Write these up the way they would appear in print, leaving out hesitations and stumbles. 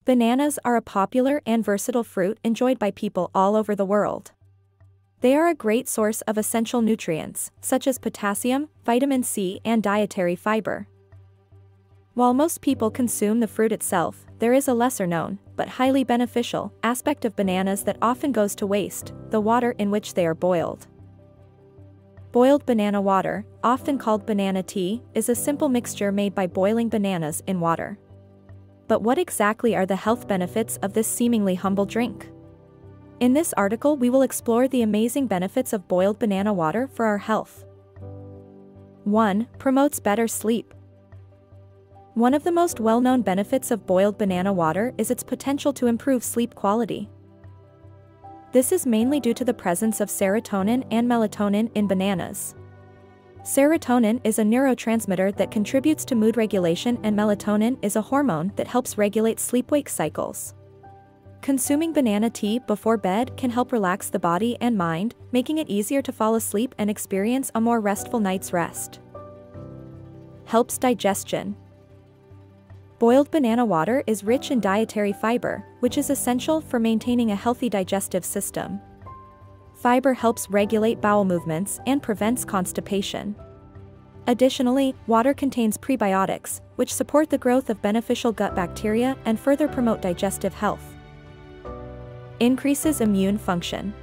Bananas are a popular and versatile fruit enjoyed by people all over the world. They are a great source of essential nutrients, such as potassium, vitamin C, and dietary fiber. While most people consume the fruit itself, there is a lesser-known, but highly beneficial, aspect of bananas that often goes to waste: the water in which they are boiled. Boiled banana water, often called banana tea, is a simple mixture made by boiling bananas in water. But what exactly are the health benefits of this seemingly humble drink? In this article we will explore the amazing benefits of boiled banana water for our health. 1. Promotes better sleep. One of the most well-known benefits of boiled banana water is its potential to improve sleep quality. This is mainly due to the presence of serotonin and melatonin in bananas. Serotonin is a neurotransmitter that contributes to mood regulation, and melatonin is a hormone that helps regulate sleep-wake cycles. Consuming banana tea before bed can help relax the body and mind, making it easier to fall asleep and experience a more restful night's rest. Helps digestion. Boiled banana water is rich in dietary fiber, which is essential for maintaining a healthy digestive system. Fiber helps regulate bowel movements and prevents constipation. Additionally, water contains prebiotics, which support the growth of beneficial gut bacteria and further promote digestive health. Increases immune function.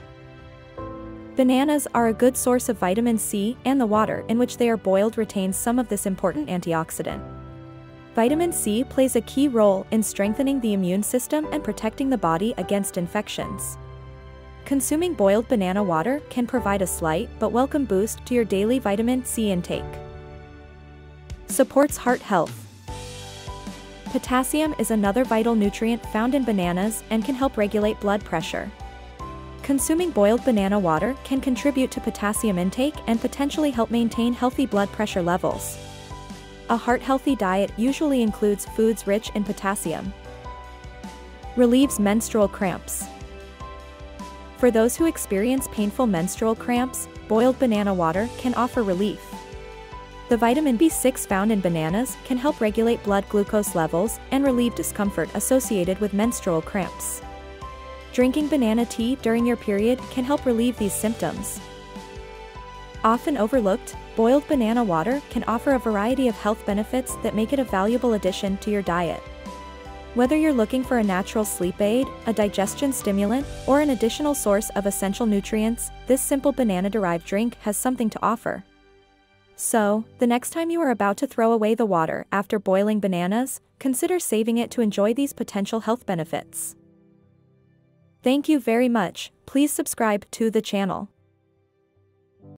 Bananas are a good source of vitamin C, and the water in which they are boiled retains some of this important antioxidant. Vitamin C plays a key role in strengthening the immune system and protecting the body against infections. Consuming boiled banana water can provide a slight but welcome boost to your daily vitamin C intake. Supports heart health. Potassium is another vital nutrient found in bananas and can help regulate blood pressure. Consuming boiled banana water can contribute to potassium intake and potentially help maintain healthy blood pressure levels. A heart-healthy diet usually includes foods rich in potassium. Relieves menstrual cramps. For those who experience painful menstrual cramps, boiled banana water can offer relief. The vitamin B6 found in bananas can help regulate blood glucose levels and relieve discomfort associated with menstrual cramps. Drinking banana tea during your period can help relieve these symptoms. Often overlooked, boiled banana water can offer a variety of health benefits that make it a valuable addition to your diet. Whether you're looking for a natural sleep aid, a digestion stimulant, or an additional source of essential nutrients, this simple banana-derived drink has something to offer. So, the next time you are about to throw away the water after boiling bananas, consider saving it to enjoy these potential health benefits. Thank you very much. Please subscribe to the channel.